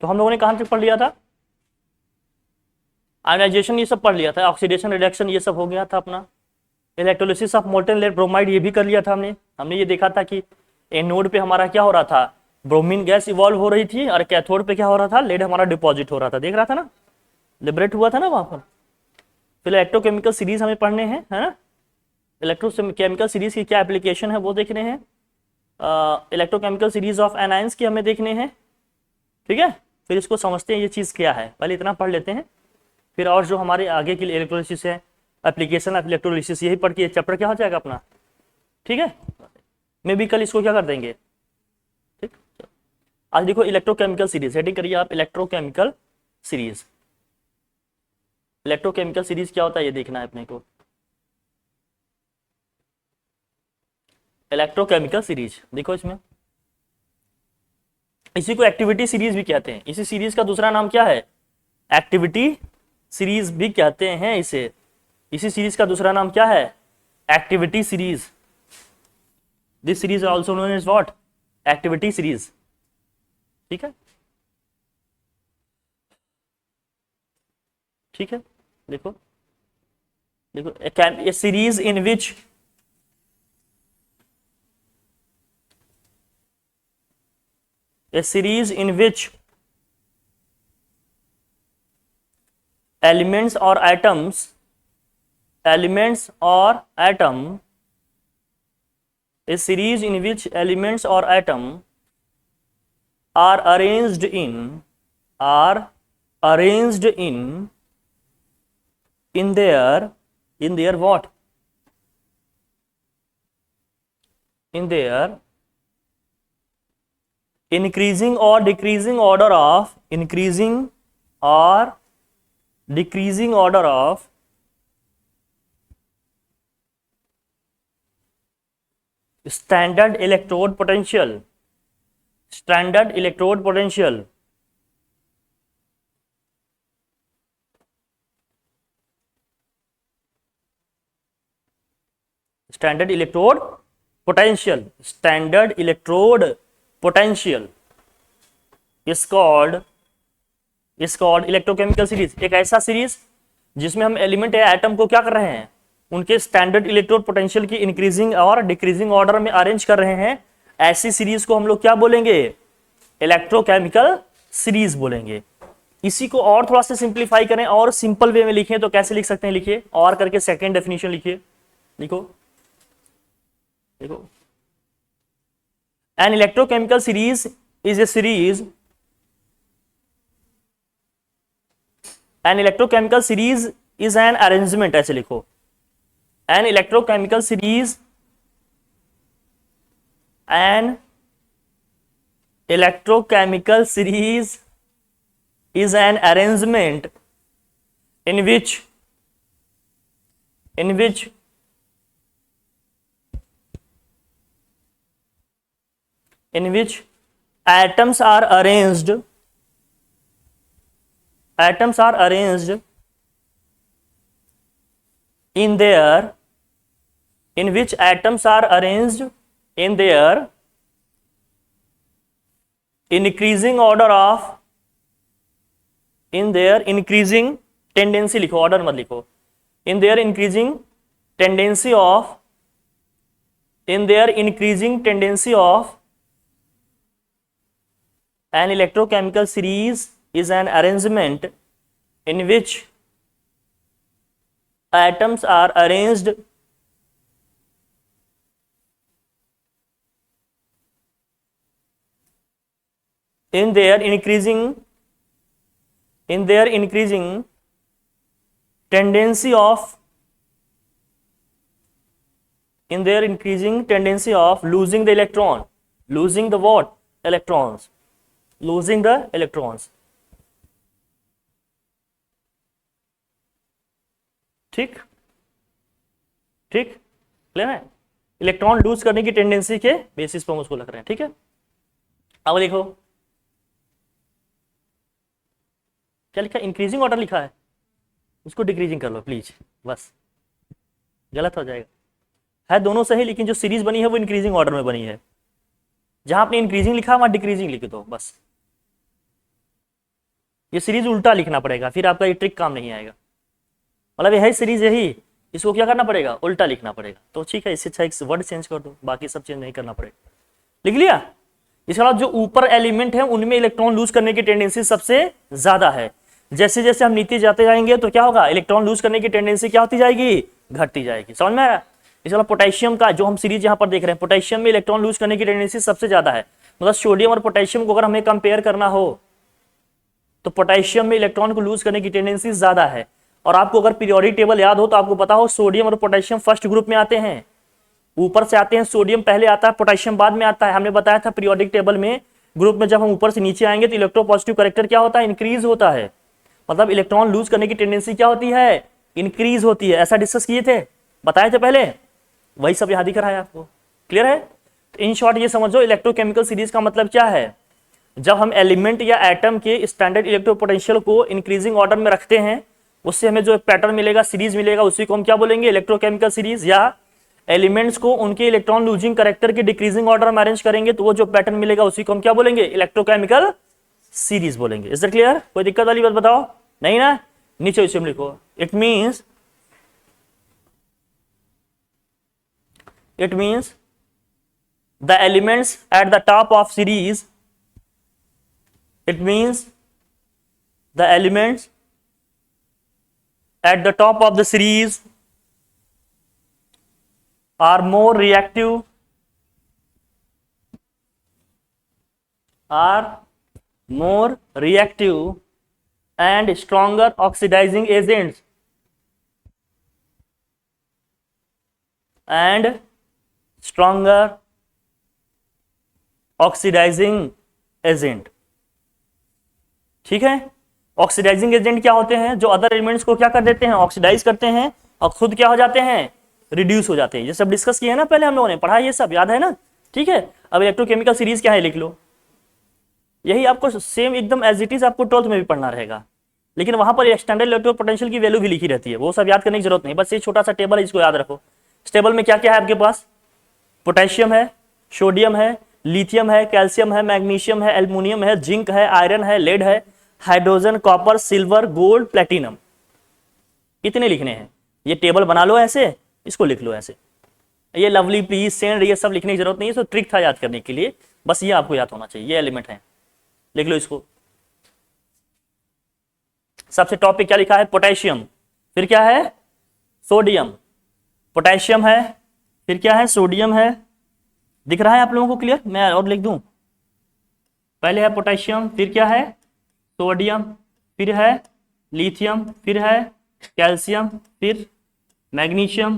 तो हम लोगों ने कहां तक पढ़ लिया था? आयनाइजेशन ये सब पढ़ लिया था, ऑक्सीडेशन रिडक्शन ये सब हो गया था अपना। Electrolysis of molten lead bromide ये भी कर लिया था हमने ये देखा था कि एनोड पे हमारा क्या हो रहा था, ब्रोमीन गैस इवॉल्व हो रही थी, और कैथोड पे क्या हो रहा था, लेड हमारा डिपॉजिट हो रहा था, देख रहा था ना, लिबरेट हुआ था ना वहां पर। फिर इलेक्ट्रोकेमिकल सीरीज हमें पढ़ने हैं, है ना। इलेक्ट्रोकेमिकल सीरीज की क्या एप्लीकेशन है वो देखने हैं। इलेक्ट्रोकेमिकल सीरीज ऑफ एनाइंस की हमें देखने हैं, ठीक है। फिर इसको समझते हैं ये चीज़ क्या है, पहले इतना पढ़ लेते हैं, फिर और जो हमारे आगे के लिए इलेक्ट्रोलिसिस है, एप्लीकेशन ऑफ इलेक्ट्रोलिसिस, यही पढ़ के चैप्टर क्या हो जाएगा अपना, ठीक है। मे भी कल इसको क्या कर देंगे, ठीक। आज देखो इलेक्ट्रोकेमिकल सीरीज, हेडिंग करिए आप इलेक्ट्रोकेमिकल सीरीज। इलेक्ट्रोकेमिकल सीरीज क्या होता है ये देखना है अपने को। इलेक्ट्रोकेमिकल सीरीज देखो, इसमें इसी को एक्टिविटी सीरीज भी कहते हैं। इसी सीरीज का दूसरा नाम क्या है, एक्टिविटी सीरीज भी कहते हैं इसे। इसी सीरीज का दूसरा नाम क्या है, activity series. This series also known as what, activity series, ठीक है। ठीक है, देखो देखो, a series in which a series in which elements or atoms a series in which elements or atom are arranged in their what, in their increasing or decreasing order of standard electrode potential, standard electrode potential is called electrochemical series. एक ऐसा series जिसमें हम element या atom को क्या कर रहे हैं, उनके स्टैंडर्ड इलेक्ट्रोड पोटेंशियल की इंक्रीजिंग और डिक्रीजिंग ऑर्डर में अरेंज कर रहे हैं, ऐसी सीरीज को हम लोग क्या बोलेंगे, इलेक्ट्रोकेमिकल सीरीज बोलेंगे। इसी को और थोड़ा सा सिंप्लीफाई करें और सिंपल वे में लिखें तो कैसे लिख सकते हैं, लिखिए और करके सेकेंड डेफिनेशन लिखिए, लिखो देखो, an electrochemical series is a series, an electrochemical series is an arrangement, ऐसे लिखो, an electrochemical series, an electrochemical series is an arrangement in which atoms are arranged in their increasing order of, in their increasing tendency, लिखो order मत लिखो, in their increasing tendency of an electrochemical series is an arrangement in which atoms are arranged in their increasing tendency of losing the electron, losing the what, electrons, losing the electrons, ठीक ठीक, clear है। Electron lose करने की tendency के basis पर हम उसको लग रहे हैं, ठीक है। अब देखो क्या लिखा, इंक्रीजिंग ऑर्डर लिखा है, उसको डिक्रीजिंग कर लो प्लीज, बस गलत हो जाएगा, है दोनों सही, लेकिन जो सीरीज बनी है वो इंक्रीजिंग ऑर्डर में बनी है, जहां आपने इंक्रीजिंग लिखा वहां डिक्रीजिंग लिख दो बस, ये सीरीज उल्टा लिखना पड़ेगा, फिर आपका ये ट्रिक काम नहीं आएगा। मतलब यही सीरीज यही, इसको क्या करना पड़ेगा, उल्टा लिखना पड़ेगा। तो ठीक है, इससे अच्छा एक वर्ड चेंज कर दो, बाकी सब चेंज नहीं करना पड़ेगा। लिख लिया। इसके अलावा जो ऊपर एलिमेंट है उनमें इलेक्ट्रॉन लूज करने की टेंडेंसी सबसे ज्यादा है। जैसे जैसे हम नीचे जाते जाएंगे तो क्या होगा, इलेक्ट्रॉन लूज करने की टेंडेंसी क्या होती जाएगी, घटती जाएगी। समझ में आया। इसके अलावा पोटेशियम का जो हम सीरीज यहाँ पर देख रहे हैं, पोटेशियम में इलेक्ट्रॉन लूज करने की टेंडेंसी सबसे ज्यादा है। मतलब सोडियम और पोटेशियम को अगर हमें कंपेयर करना हो तो पोटेशियम में इलेक्ट्रॉन को लूज करने की टेंडेंसी ज्यादा है। और आपको अगर पीरियोडिक टेबल याद हो तो आपको पता हो सोडियम और पोटेशियम फर्स्ट ग्रुप में आते हैं, ऊपर से आते हैं, सोडियम पहले आता है, पोटेशियम बाद में आता है। हमने बताया था पीरियोडिक टेबल में ग्रुप में जब हम ऊपर से नीचे आएंगे तो इलेक्ट्रोपॉजिटिव कैरेक्टर क्या होता है, इंक्रीज होता है। मतलब इलेक्ट्रॉन लूज करने की टेंडेंसी क्या होती है, इंक्रीज होती है। ऐसा डिस्कस किए थे, बताए थे पहले, वही सब यहाँ दिख रहा है आपको। क्लियर है। तो इन शॉर्ट ये समझो इलेक्ट्रोकेमिकल सीरीज का मतलब क्या है, जब हम एलिमेंट या एटम के स्टैंडर्ड इलेक्ट्रोपोटेंशियल को इंक्रीजिंग ऑर्डर में रखते हैं, उससे हमें जो पैटर्न मिलेगा, सीरीज मिलेगा, उसी को हम क्या बोलेंगे, इलेक्ट्रोकेमिकल सीरीज। या एलिमेंट्स को उनके इलेक्ट्रॉन लूजिंग कैरेक्टर के डिक्रीजिंग ऑर्डर में अरेंज करेंगे तो वो जो पैटर्न मिलेगा उसी को हम क्या बोलेंगे, इलेक्ट्रोकेमिकल सीरीज बोलेंगे। Is that clear. कोई दिक्कत वाली बात बताओ, नहीं ना। नीचे इसे लिखो, it means the elements at the top of series, it means the elements at the top of the series are more reactive, and stronger oxidizing agents, ठीक है। ऑक्सीडाइजिंग एजेंट क्या होते हैं, जो अदर एलिमेंट्स को क्या कर देते हैं, ऑक्सीडाइज करते हैं और खुद क्या हो जाते हैं, रिड्यूस हो जाते हैं। ये सब डिस्कस किया है ना पहले हम लोगों ने, पढ़ा ये सब, याद है ना। ठीक है। अब इलेक्ट्रोकेमिकल सीरीज क्या है लिख लो, यही आपको सेम एकदम एज इट इज आपको 12th में भी पढ़ना रहेगा, लेकिन वहां पर स्टैंडर्ड इलेक्ट्रोपोटेंशियल की वैल्यू भी लिखी रहती है, वो सब याद करने की जरूरत नहीं, बस ये छोटा सा टेबल है, इसको याद रखो। इस टेबल में क्या क्या है आपके पास, पोटेशियम है, सोडियम है, लिथियम है, कैल्शियम है, मैग्नीशियम है, एल्युमिनियम है, जिंक है, आयरन है, लेड है, hydrogen, copper, silver, gold, platinum. कितने लिखने हैं, ये टेबल बना लो ऐसे, इसको लिख लो ऐसे। ये लवली, प्लीज, सेंड, ये सब लिखने की जरूरत नहीं है, तो ट्रिक था याद करने के लिए, बस ये आपको याद होना चाहिए। ये एलिमेंट है, लिख लो इसको। सबसे टॉप पे क्या लिखा है, पोटेशियम, फिर क्या है, सोडियम, पोटेशियम है, फिर क्या है, सोडियम है। दिख रहा है आप लोगों को क्लियर, मैं और लिख दूं, पहले है पोटेशियम, फिर क्या है, सोडियम, फिर है लिथियम, फिर है कैल्शियम, फिर मैग्नीशियम,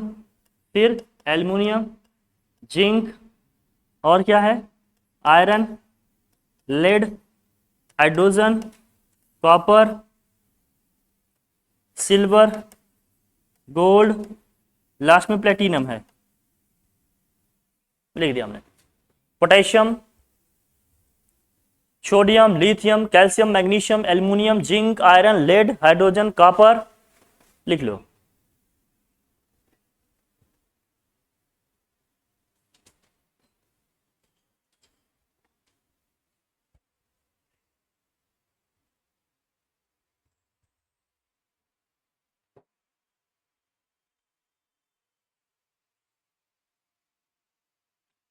फिर एल्युमिनियम, जिंक, और क्या है, iron, lead, hydrogen, copper, silver, gold, last में प्लेटिनम है, लिख दिया हमने। Potassium, sodium, lithium, calcium, magnesium, aluminium, zinc, iron, lead, hydrogen, copper, लिख लो।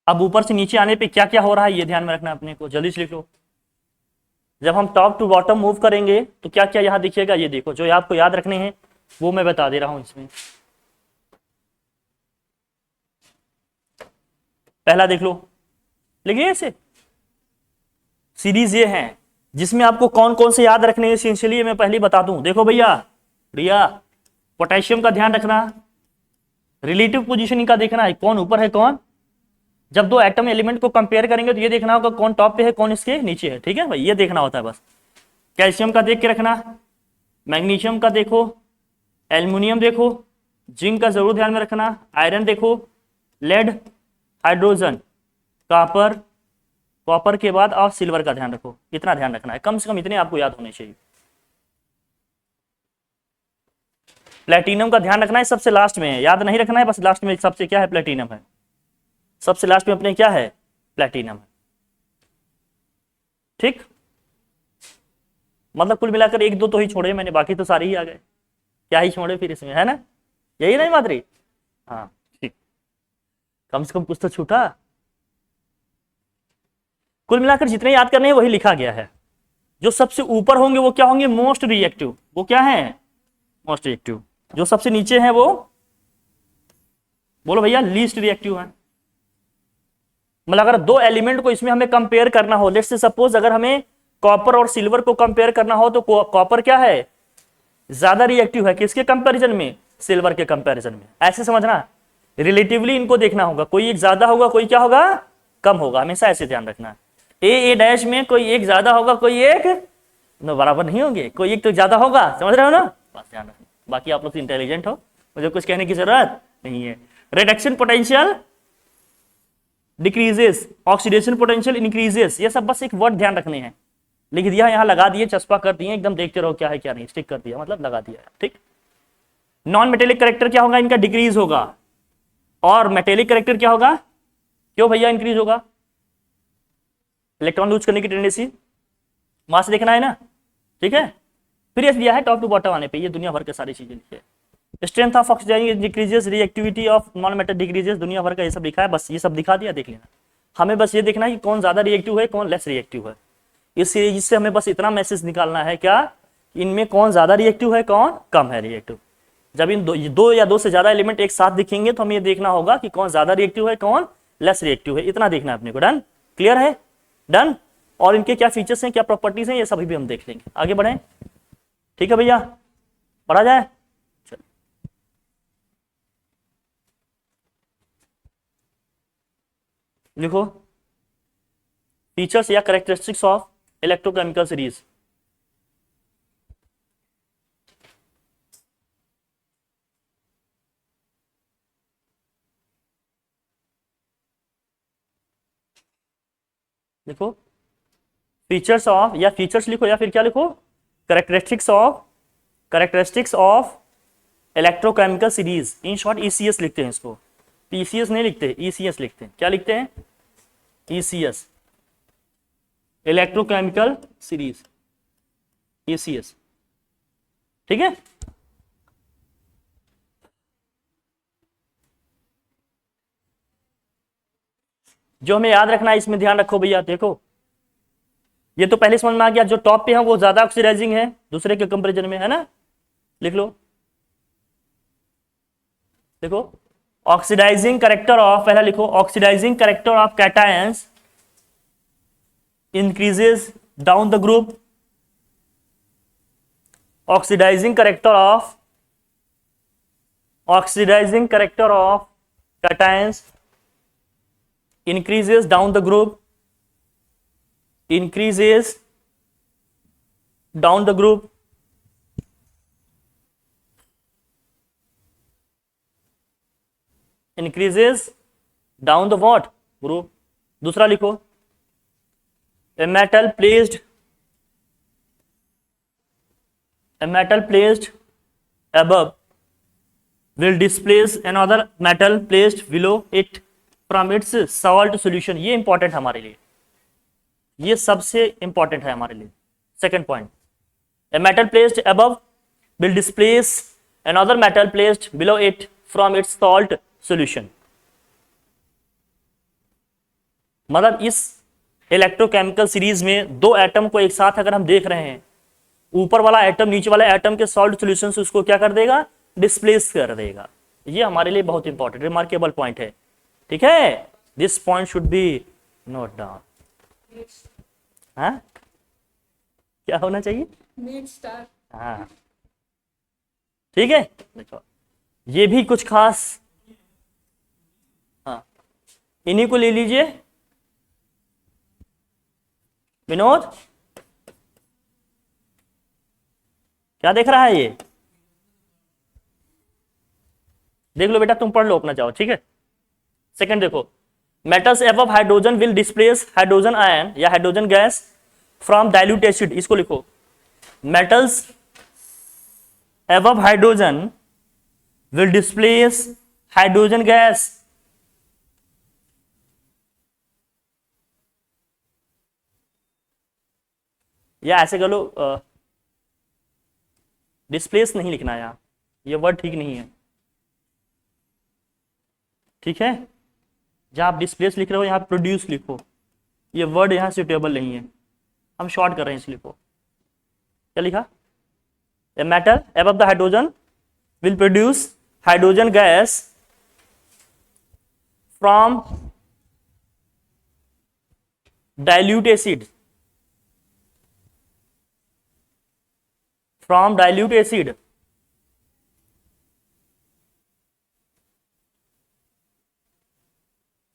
अब ऊपर से नीचे आने पे क्या क्या हो रहा है ये ध्यान में रखना अपने को, जल्दी से लिख लो। जब हम टॉप टू बॉटम मूव करेंगे तो क्या क्या यहां दिखेगा, ये देखो, जो आपको याद रखने हैं वो मैं बता दे रहा हूं इसमें। पहला देख लो, लिखिए ऐसे, सीरीज ये है जिसमें आपको कौन कौन से याद रखने हैं एसेंशियली, मैं पहले बता दूं। देखो भैया, पोटेशियम का ध्यान रखना, रिलेटिव पोजीशनिंग का देखना है, कौन ऊपर है कौन, जब दो एटम एलिमेंट को कंपेयर करेंगे तो ये देखना होगा कौन टॉप पे है कौन इसके नीचे है, ठीक है भाई, ये देखना होता है बस। कैल्शियम का देख के रखना, मैग्नीशियम का देखो, एल्युमिनियम देखो, जिंक का जरूर ध्यान में रखना, आयरन देखो, लेड, हाइड्रोजन, कॉपर, कॉपर के बाद आप सिल्वर का ध्यान रखो, इतना ध्यान रखना है, कम से कम इतने आपको याद होने चाहिए। प्लेटिनम का ध्यान रखना है, सबसे लास्ट में है, याद नहीं रखना है, बस लास्ट में सबसे क्या है, प्लेटिनम है, सबसे लास्ट में अपने क्या है, प्लेटिनम है, ठीक। मतलब कुल मिलाकर एक दो तो ही छोड़े मैंने, बाकी तो सारे ही आ गए, क्या ही छोड़े फिर इसमें, है ना, यही नहीं माधुरी? हाँ ठीक, कम से कम कुछ तो छूटा। कुल मिलाकर जितने याद करने हैं वही लिखा गया है। जो सबसे ऊपर होंगे वो क्या होंगे? Most reactive. वो क्या है? Most reactive. जो सबसे नीचे है वो, बोलो भैया, लीस्ट रिएक्टिव है। मतलब अगर दो एलिमेंट को इसमें हमें कंपेयर करना हो, लेट्स से सपोज अगर हमें कॉपर और सिल्वर को कंपेयर करना हो, तो कॉपर क्या है? ज्यादा रिएक्टिव है किसके कंपैरिजन में? सिल्वर के कंपैरिजन में। ऐसे समझना, रिलेटिवली इनको देखना होगा, कोई एक ज्यादा होगा, कोई क्या होगा? कम होगा, हमेशा ऐसे ध्यान रखना। ए डैश में कोई एक ज्यादा होगा, कोई एक बराबर नहीं होंगे, कोई एक तो ज्यादा होगा, समझ रहे हो ना? बस ध्यान रखना, बाकी आप लोग इंटेलिजेंट हो, मुझे कुछ कहने की जरूरत नहीं है। Reduction potential decreases, oxidation potential increases, ये सब बस एक वर्ड ध्यान रखने हैं। लिख दिया यहां, लगा दिए, चस्पा कर दिए, एकदम देखते रहो क्या है क्या नहीं, स्टिक कर दिया मतलब लगा दिया है, ठीक। नॉन मेटेलिक करेक्टर क्या होगा? इनका डिक्रीज होगा। और मेटेलिक करेक्टर क्या होगा? क्यों भैया इंक्रीज होगा? इलेक्ट्रॉन लूज करने की टेंडेंसी, मास देखना है ना, ठीक है। फिर ये दिया है टॉप टू बॉटम आने पे, ये दुनिया भर के सारी चीजें लिखी है। Strength of oxygen decreases, reactivity of non metal decreases, दुनिया भर का ये सब लिखा है, बस ये सब दिखा दिया, देख लेना। हमें बस ये देखना है कि कौन ज्यादा रिएक्टिव है, कौन लेस रिएक्टिव है। इस सीरीज से हमें बस इतना मैसेज निकालना है, क्या? इनमें कौन ज्यादा रिएक्टिव है, कौन कम है रिएक्टिव। जब इन दो या दो से ज्यादा एलिमेंट एक साथ दिखेंगे तो हमें ये देखना होगा कि कौन ज्यादा रिएक्टिव है, कौन लेस रिएक्टिव है, इतना देखना है अपने को। डन? क्लियर है? डन। और इनके क्या फीचर्स हैं, क्या प्रॉपर्टीज हैं, ये सभी भी हम देख लेंगे। आगे बढ़े, ठीक है भैया, पढ़ा जाए। चल, लिखो फीचर्स या कैरेक्टरिस्टिक्स ऑफ इलेक्ट्रोकेमिकल सीरीज। लिखो फीचर्स ऑफ, या फीचर्स लिखो या फिर क्या लिखो? Characteristics of electrochemical series, in short ECS लिखते हैं इसको। पीसीएस नहीं लिखते, ईसीएस लिखते हैं। क्या लिखते हैं? ईसीएस, इलेक्ट्रोकेमिकल सीरीज, ईसीएस, ठीक है। जो हमें याद रखना है इसमें ध्यान रखो भैया, देखो ये तो पहले समझ में आ गया, जो टॉप पे है वो ज्यादा ऑक्सीडाइजिंग है दूसरे के कंपेरिजन में, है ना। लिख लो, देखो ऑक्सीडाइजिंग करेक्टर ऑफ, पहला लिखो oxidising character of cations increases down the group. Oxidising character of cations increases down the group, increases down the group, increases down the what group। दूसरा लिखो a metal placed above will displace another metal placed below it from its salt solution. ये important है हमारे लिए, ये सबसे important है हमारे लिए। Second point, a metal placed above will displace another metal placed below it from its salt solution. मतलब इस इलेक्ट्रोकेमिकल सीरीज में दो एटम को एक साथ अगर हम देख रहे हैं, ऊपर वाला एटम नीचे वाला एटम के सॉल्ट सोल्यूशन से उसको क्या कर देगा? डिस्प्लेस कर देगा। ये हमारे लिए बहुत इंपॉर्टेंट रिमार्केबल पॉइंट है, ठीक है। This point should be note down. हाँ, क्या होना चाहिए? हाँ, ठीक है। देखो ये भी कुछ खास, हाँ इन्हीं को ले लीजिए। विनोद क्या देख रहा है ये? देख लो बेटा, तुम पढ़ लो अपना, जाओ, ठीक है। सेकंड देखो, metals above hydrogen will displace hydrogen ion या hydrogen gas from dilute acid. इसको लिखो, metals above hydrogen will displace hydrogen gas या ऐसे कर लो, डिस्प्लेस नहीं लिखना है यहाँ, ये वर्ड ठीक नहीं है, ठीक है। जहाँ आप डिस्प्लेस लिख रहे हो यहाँ प्रोड्यूस लिखो, ये वर्ड यहाँ सुटेबल नहीं है, हम शॉर्ट कर रहे हैं इसलिए को। क्या लिखा? A metal above the hydrogen will produce hydrogen gas from dilute acid, from dilute acid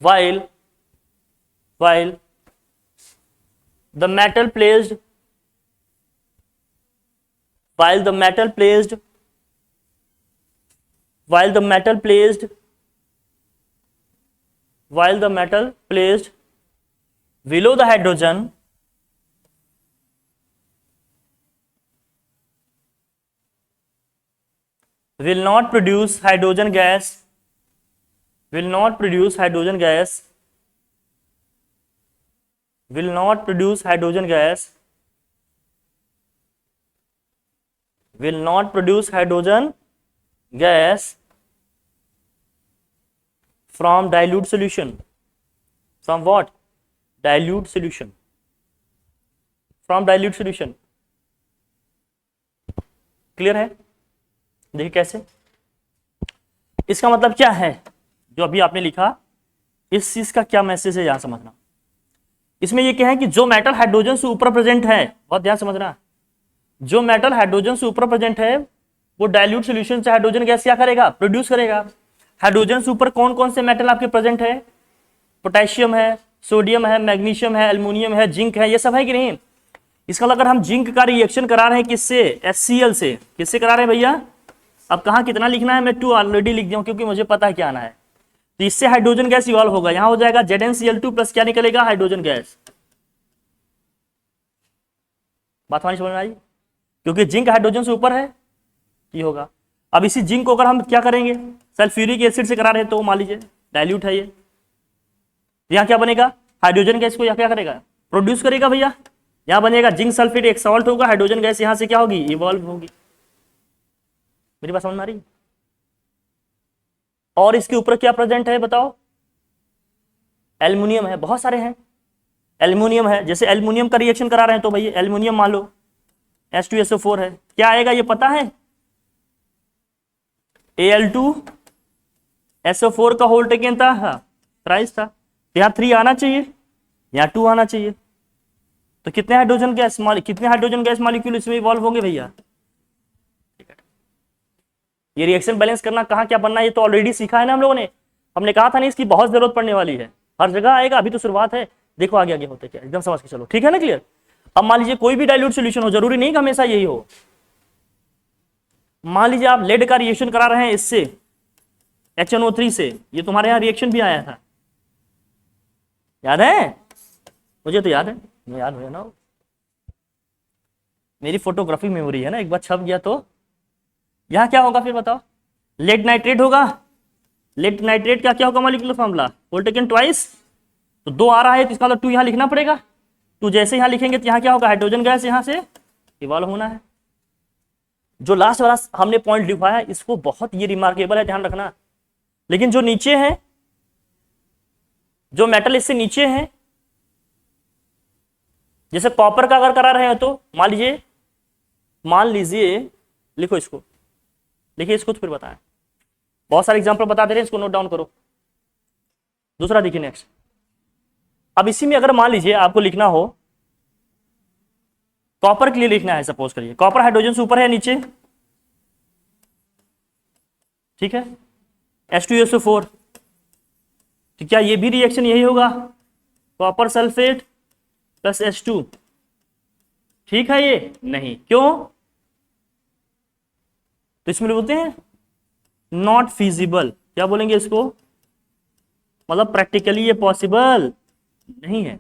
while the metal placed while the metal placed below the hydrogen will not produce hydrogen gas, will not produce hydrogen gas, will not produce hydrogen gas, will not produce hydrogen gas from dilute solution. From what? Dilute solution. From dilute solution. Clear है? देखिए कैसे, इसका मतलब क्या है जो अभी आपने लिखा, इस चीज का क्या मैसेज है यहां समझना। इसमें ये क्या है कि जो मेटल हाइड्रोजन से ऊपर प्रेजेंट है, बहुत ध्यान समझना, जो मेटल हाइड्रोजन से ऊपर प्रेजेंट है वो डाइल्यूट सॉल्यूशन से हाइड्रोजन गैस क्या करेगा? प्रोड्यूस करेगा। हाइड्रोजन से ऊपर कौन कौन से मेटल आपके प्रेजेंट है? पोटेशियम है, सोडियम है, मैग्नीशियम है, एल्युमिनियम है, जिंक है, ये सब है कि नहीं? इसका अगर हम जिंक का रिएक्शन करा रहे हैं किससे? HCl से। किससे करा रहे हैं भैया? अब कहाँ कितना लिखना है, मैं 2 ऑलरेडी लिख दिया क्योंकि मुझे पता है क्या आना है। तो इससे हाइड्रोजन गैस इवॉल्व होगा, यहां हो जाएगा ZnCl2 प्लस क्या निकलेगा? Hydrogen gas. बात हमारी समझ में आई? क्योंकि जिंक हाइड्रोजन से ऊपर है, ये होगा। अब इसी जिंक को अगर हम क्या करेंगे, सल्फ्यूरिक एसिड से करा रहे हैं तो मान लीजिए डाइल्यूट है ये, यहां क्या बनेगा? हाइड्रोजन गैस को यहां क्या करेगा? प्रोड्यूस करेगा भैया। यहां बनेगा जिंक सल्फेट, एक सॉल्ट होगा, हाइड्रोजन गैस यहां से क्या होगी? इवॉल्व होगी। मेरी बात समझ में आ रही? और इसके ऊपर क्या प्रेजेंट है बताओ? एल्युमिनियम है, बहुत सारे हैं। एल्युमिनियम है, जैसे एल्युमिनियम का रिएक्शन करा रहे हैं तो भैया एल्युमिनियम मान लो H2SO4 है, क्या आएगा ये पता है? Al2SO4 का होल टेकन था, थ्राइस था, यहाँ 3 आना चाहिए, यहाँ 2 आना चाहिए। तो कितने हाइड्रोजन गैस मॉलिक्यूल इसमें इवॉल्व होंगे भैया? ये रिएक्शन बैलेंस करना कहाँ क्या बनना है, ये तो ऑलरेडी सीखा है ना हम लोगों ने। हमने कहा था नहीं इसकी बहुत जरूरत पड़ने वाली है, हर जगह आएगा, अभी तो शुरुआत है, देखो आगे आगे होते क्या, एकदम समझ के चलो, ठीक है ना? क्लियर? अब मान लीजिए कोई भी डाइल्यूट सॉल्यूशन हो, जरूरी नहीं कि हमेशा यही हो। मान लीजिए आप लेड का रिएक्शन करा रहे हैं इससे, HNO3 से, ये तुम्हारे यहाँ रिएक्शन भी आया था, याद है? मुझे तो याद है, मैं याद हो ना, मेरी फोटोग्राफी मेमोरी है ना, एक बार छप गया तो। यहां क्या होगा फिर बताओ? लेड नाइट्रेट होगा। लेड नाइट्रेट का क्या होगा molecular formula? Volt taken twice, तो 2 आ रहा है तो इसका मतलब 2 यहां लिखना पड़ेगा। 2 जैसे यहां लिखेंगे तो यहां क्या होगा? हाइड्रोजन गैस यहां से इवॉल्व होना है। जो लास्ट वाला हमने पॉइंट लिखा है इसको बहुत ये रिमार्केबल है, ध्यान रखना। लेकिन जो नीचे है, जो मेटल इससे नीचे है, जैसे कॉपर का अगर करा रहे हैं तो मान लीजिए लिखो इसको, लिखिए इसको तो फिर बताएं। बहुत सारे एग्जांपल बता दे रहे हैं, इसको नोट डाउन करो। दूसरा देखिए नेक्स्ट। अब इसी में अगर मान लीजिए आपको लिखना हो, कॉपर के लिए लिखना है, सपोज करिए कॉपर हाइड्रोजन से ऊपर है नीचे, ठीक है, H2SO4, तो क्या ये भी रिएक्शन यही होगा? कॉपर सल्फेट प्लस H2, ठीक है? ये नहीं, क्यों? तो इसमें बोलते हैं नॉट फीजिबल। क्या बोलेंगे इसको? मतलब प्रैक्टिकली ये पॉसिबल नहीं है,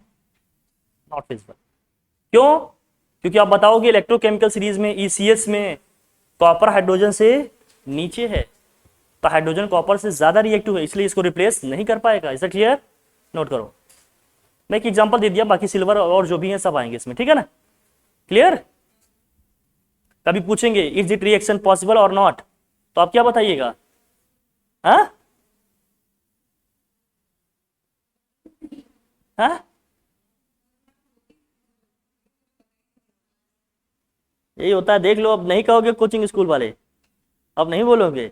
नॉट फीजिबल। क्यों? क्योंकि आप बताओगे इलेक्ट्रोकेमिकल सीरीज में ECS में कॉपर हाइड्रोजन से नीचे है, तो हाइड्रोजन कॉपर से ज्यादा रिएक्टिव है, इसलिए इसको रिप्लेस नहीं कर पाएगा। इसे क्लियर? नोट करो, मैं एक एग्जांपल दे दिया, बाकी सिल्वर और जो भी है सब आएंगे इसमें, ठीक है ना? क्लियर? कभी पूछेंगे इज इट रिएक्शन पॉसिबल और नॉट, तो आप क्या बताइएगा? हाँ हाँ, यही होता है, देख लो। अब नहीं कहोगे कोचिंग स्कूल वाले, अब नहीं बोलोगे,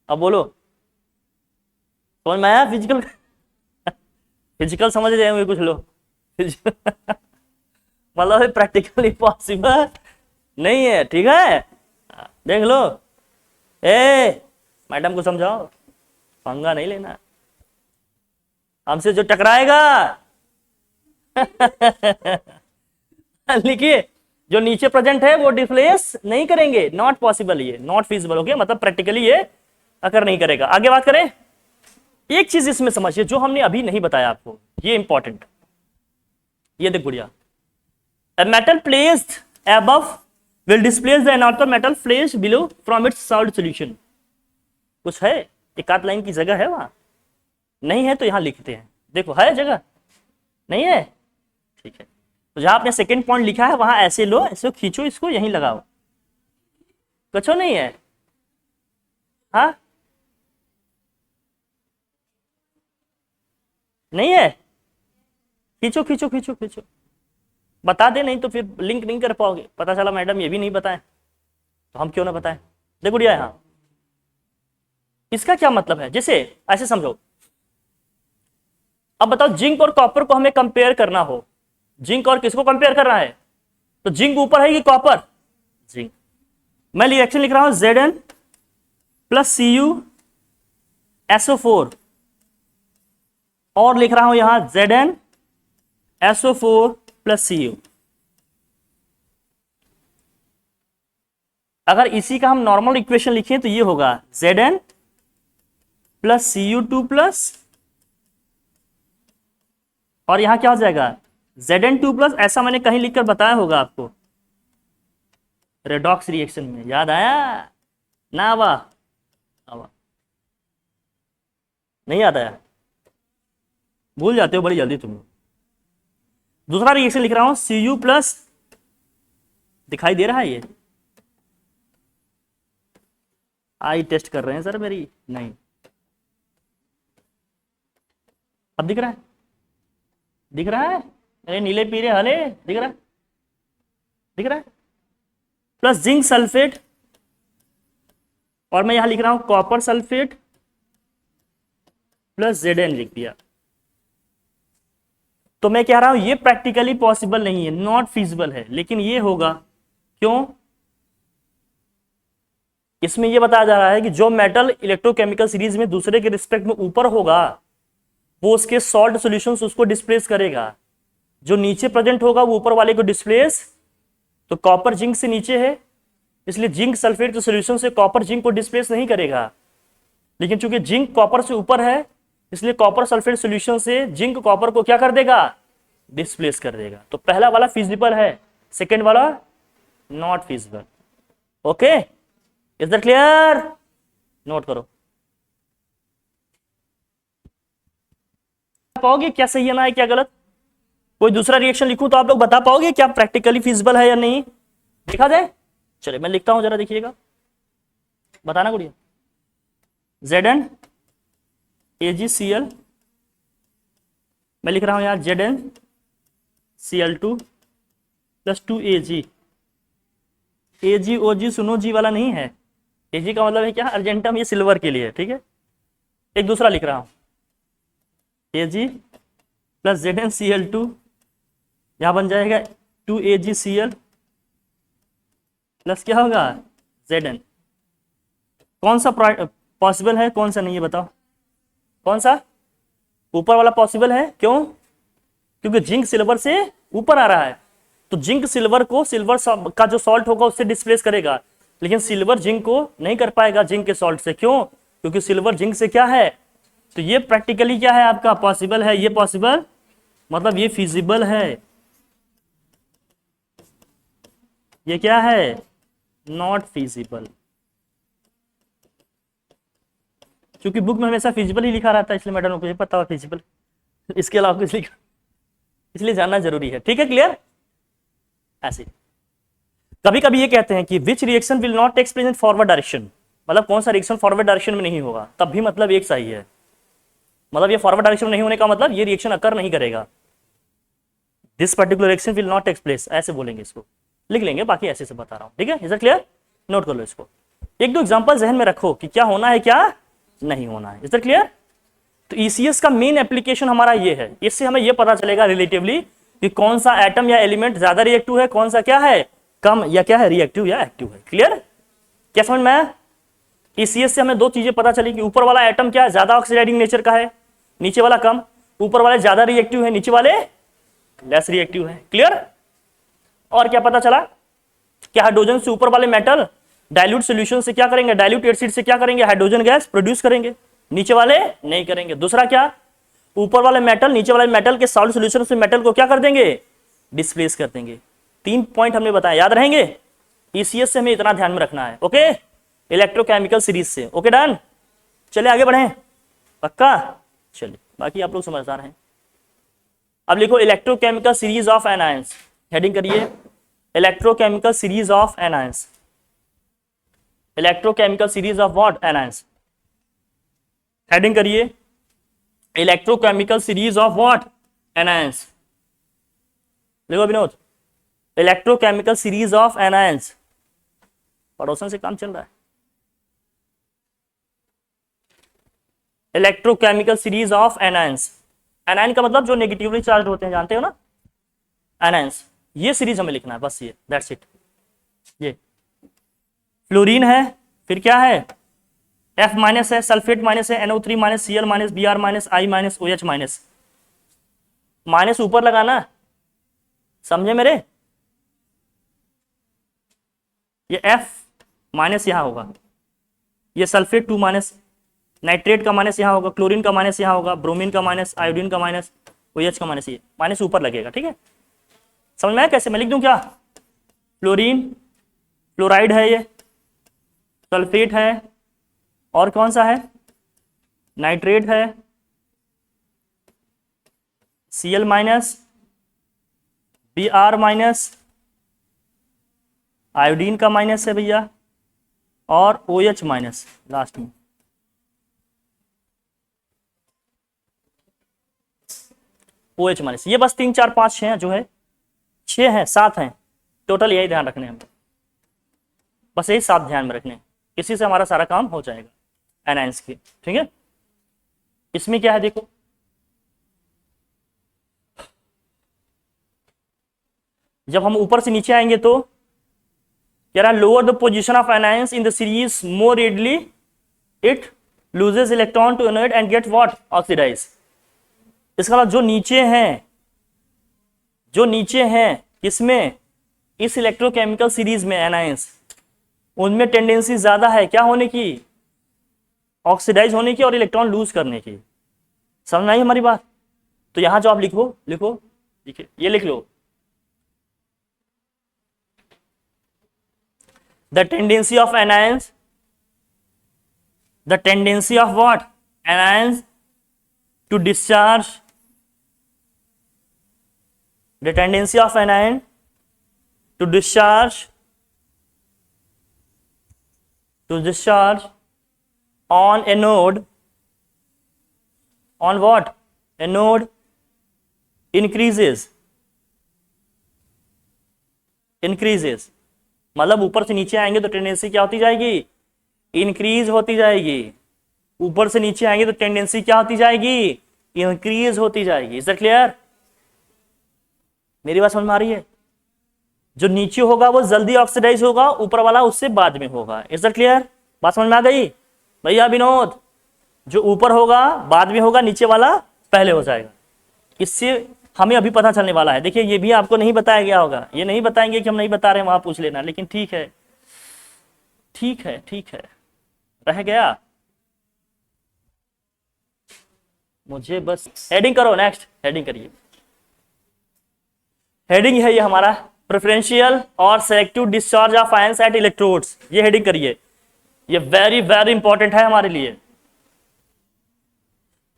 अब बोलो। समझ में आया फिजिकल? फिजिकल समझ रहे होंगे कुछ लोग। मतलब प्रैक्टिकली पॉसिबल नहीं है, ठीक है, देख लो। ए मैडम को समझाओ, पंगा नहीं लेना हमसे, जो टकराएगा। लिखिए, जो नीचे प्रेजेंट है वो डिस्प्लेस नहीं करेंगे, नॉट पॉसिबल, ये नॉट फिजिबल हो गया, मतलब प्रैक्टिकली ये अगर नहीं करेगा। आगे बात करें, एक चीज इसमें समझिए जो हमने अभी नहीं बताया आपको, ये इंपॉर्टेंट। ये देख गुड़िया, a metal placed above will displace the another metal placed below from its solid solution। कुछ है, एक आध लाइन की जगह है वहां, नहीं है तो यहां लिखते हैं, देखो है जगह, नहीं है, ठीक है। तो जहां आपने सेकंड पॉइंट लिखा है वहां ऐसे लो, ऐसे खींचो, इसको यहीं लगाओ, कुछ नहीं है। हाँ नहीं है, खींचो खींचो खींचो खींचो, बता दे, नहीं तो फिर लिंक नहीं कर पाओगे, पता चला मैडम ये भी नहीं बताएं तो हम क्यों ना बताएं। देखो दिया यहां, इसका क्या मतलब है, जैसे ऐसे समझो। अब बताओ, जिंक और कॉपर को हमें कंपेयर करना हो, जिंक और किसको कंपेयर करना है, तो जिंक ऊपर है कि कॉपर? जिंक। मैं रिएक्शन लिख रहा हूं Zn प्लस CuSO4, और लिख रहा हूं यहां ZnSO4 प्लस Cu। अगर इसी का हम नॉर्मल इक्वेशन लिखें तो ये होगा Zn प्लस Cu2 प्लस, और यहां क्या हो जाएगा Zn2 प्लस, ऐसा मैंने कहीं लिखकर बताया होगा आपको रेडॉक्स रिएक्शन में, याद आया ना? आवा आवा, नहीं याद आया? भूल जाते हो बड़ी जल्दी तुम। दूसरा रिएक्शन लिख रहा हूं Cu प्लस, दिखाई दे रहा है ये? आई टेस्ट कर रहे हैं सर मेरी, नहीं, अब दिख रहा है? दिख रहा है? अरे नीले पीले हले दिख रहा है, दिख रहा है? प्लस जिंक सल्फेट, और मैं यहां लिख रहा हूं कॉपर सल्फेट प्लस Zn लिख दिया। तो मैं कह रहा हूं ये प्रैक्टिकली पॉसिबल नहीं है, नॉट फिजिबल है, लेकिन ये होगा, क्यों? इसमें ये बताया जा रहा है कि जो मेटल इलेक्ट्रोकेमिकल सीरीज में दूसरे के रिस्पेक्ट में ऊपर होगा वो उसके सॉल्ट सॉल्यूशंस उसको डिस्प्लेस करेगा, जो नीचे प्रेजेंट होगा वो ऊपर वाले को डिस्प्लेस। तो कॉपर जिंक से नीचे है, इसलिए जिंक सल्फेट के सॉल्यूशन से कॉपर जिंक को डिस्प्लेस नहीं करेगा, लेकिन चूंकि जिंक कॉपर से ऊपर है इसलिए कॉपर सल्फेट सॉल्यूशन से जिंक कॉपर को क्या कर देगा, डिस्प्लेस कर देगा। तो पहला वाला फिजिबल है, सेकेंड वाला not feasible. Okay, is that clear? Note करो, पाओगे क्या सही है ना है क्या गलत? कोई दूसरा रिएक्शन लिखूं तो आप लोग बता पाओगे क्या प्रैक्टिकली फिजिबल है या नहीं? देखा जाए, चलिए मैं लिखता हूं, जरा देखिएगा, बताना गुड़िया। Zn AgCl, मैं लिख रहा हूं यार ZnCl2 प्लस 2Ag। AgOg सुनो जी वाला नहीं है, Ag का मतलब है क्या, अर्जेंटम, ये सिल्वर के लिए, ठीक है। एक दूसरा लिख रहा हूं Ag प्लस ZnCl2, यहां बन जाएगा 2AgCl प्लस क्या होगा Zn। कौन सा पॉसिबल है, कौन सा नहीं है बताओ? कौन सा? ऊपर वाला पॉसिबल है, क्यों? क्योंकि जिंक सिल्वर से ऊपर आ रहा है, तो जिंक सिल्वर को, सिल्वर का जो सॉल्ट होगा उससे डिस्प्लेस करेगा, लेकिन सिल्वर जिंक को नहीं कर पाएगा जिंक के सॉल्ट से, क्यों? क्योंकि सिल्वर जिंक से क्या है, तो ये प्रैक्टिकली क्या है आपका, पॉसिबल है, ये पॉसिबल मतलब ये फिजिबल है, ये क्या है, नॉट फिजिबल। क्योंकि बुक में हमेशा फिजिबल ही लिखा रहता है, इसलिए मैडम को पता हुआ फिजिबल, इसके अलावा कुछ लिखा, इसलिए जानना जरूरी है, ठीक है, क्लियर? ऐसे कभी कभी ये कहते हैं कि which reaction will not take place in forward direction, मतलब कौन सा रिएक्शन फॉरवर्ड डायरेक्शन में नहीं होगा, तब भी मतलब एक सही है, मतलब ये फॉरवर्ड डायरेक्शन में नहीं होने का मतलब ये रिएक्शन अकर नहीं करेगा, this particular reaction will not take place, ऐसे बोलेंगे, इसको लिख लेंगे, बाकी ऐसे से बता रहा हूं, ठीक है, इज इट क्लियर, नोट कर लो इसको, एक दो एग्जांपल जहन में रखो कि क्या होना है क्या नहीं होना है, इज इट क्लियर। तो ईसीएस का मेन एप्लीकेशन हमारा ये है, इससे हमें ये पता चलेगा रिलेटिवली कि कौन सा एटम या एलिमेंट ज्यादा रिएक्टिव है, कौन सा क्या है कम, या क्या है रिएक्टिव या एक्टिव है, क्लियर, क्या समझ में आया। ईसीएस से हमें दो चीजें पता चली कि ऊपर वाला एटम क्या है, ज्यादा ऑक्सीडाइजिंग नेचर का है, नीचे वाला कम, ऊपर वाले ज्यादा रिएक्टिव है, नीचे वाले लेस रिएक्टिव है, क्लियर। और क्या पता चला, क्या हाइड्रोजन से ऊपर वाले मेटल डाइल्यूट सॉल्यूशन से क्या करेंगे, डाइल्यूट एसिड से क्या करेंगे, हाइड्रोजन गैस प्रोड्यूस करेंगे, नीचे वाले नहीं करेंगे। दूसरा क्या, ऊपर वाले मेटल नीचे वाले मेटल के सॉल्ट सॉल्यूशन से मेटल को क्या कर देंगे, डिस्प्लेस कर देंगे। 3 पॉइंट हमने बताया, याद रहेंगे। ईसीएस से हमें इतना ध्यान में रखना है, ओके, इलेक्ट्रोकेमिकल सीरीज से, ओके डन। चलिए आगे बढ़े, पक्का, चलिए बाकी आप लोग समझदार हैं। अब लिखो electrochemical series of anions, heading करिए electrochemical series of anions, electrochemical series of what, anions, heading करिए electrochemical series of what, anions, लिखो Vinod, electrochemical series of anions, पड़ोसन से काम चल रहा है, electrochemical series of anions, anion का मतलब जो नेगेटिवली चार्ज होते हैं, जानते हो ना, एनायंस, ये सीरीज हमें लिखना है बस, ये दैट्स इट। ये फ्लोरीन है, फिर क्या है, F माइनस है, सल्फेट माइनस है, NO3 minus, Cl minus, Br minus, I minus, OH minus, minus ऊपर लगाना, समझे मेरे, ये F माइनस यहां होगा, ये सल्फेट 2 माइनस, नाइट्रेट का माइनस यहां होगा, क्लोरीन का माइनस यहां होगा, ब्रोमीन का माइनस, आयोडीन का माइनस, OH का माइनस, ये माइनस ऊपर लगेगा, ठीक है, समझ में आया कैसे, मैं लिख दूं क्या, फ्लोरीन, फ्लोराइड है, ये सल्फेट है, और कौन सा है, नाइट्रेट है, Cl minus, Br minus, iodine का माइनस है भैया, और OH माइनस लास्ट में, OH माइनस, ये बस 3 4 5 6 जो है, 6 हैं 7 हैं टोटल, यही ध्यान रखने हैं, बस यही 7 ध्यान में रखने, इसी से हमारा सारा काम हो जाएगा एनायंस की, ठीक है। इसमें क्या है देखो, जब हम ऊपर से नीचे आएंगे तो कह रहा है lower the position of anions in the series more readily it loses electron to anode and get what, oxidise. इसका मतलब जो नीचे हैं, जो नीचे हैं किसमें, इस इलेक्ट्रोकेमिकल सीरीज में एनायंस, उनमें टेंडेंसी ज्यादा है क्या होने की, ऑक्सीडाइज होने की और इलेक्ट्रॉन लूज करने की, समझ आई हमारी बात। तो यहां जो आप लिखो लिखो देखिए, ये लिख लो, the tendency of anions, the tendency of what, anions to discharge, the tendency of anion to discharge on a node, on what, a node increases, मतलब ऊपर से नीचे आएंगे तो टेंडेंसी क्या होती जाएगी, इंक्रीज होती जाएगी, ऊपर से नीचे आएंगे तो टेंडेंसी क्या होती जाएगी, इंक्रीज होती जाएगी। इज दैट क्लियर, मेरी बात समझ में आ रही है, जो नीचे होगा वो जल्दी ऑक्सीडाइज होगा, ऊपर वाला उससे बाद में होगा। इज दैट क्लियर, बात समझ में आ गई भैया विनोद, जो ऊपर होगा बाद में होगा, नीचे वाला पहले हो जाएगा। इससे हमें अभी पता चलने वाला है, देखिए ये भी आपको नहीं बताया गया होगा, ये नहीं बताएंगे कि हम नहीं बता रहे हैं, वहां पूछ लेना, लेकिन ठीक है ठीक है ठीक है, रह गया, मुझे बस हेडिंग करो, नेक्स्ट हेडिंग करिए, हेडिंग है ये हमारा प्रेफरेंशियल और selective discharge of ions at electrodes, ये हेडिंग करिए, ये वेरी वेरी इंपॉर्टेंट है हमारे लिए,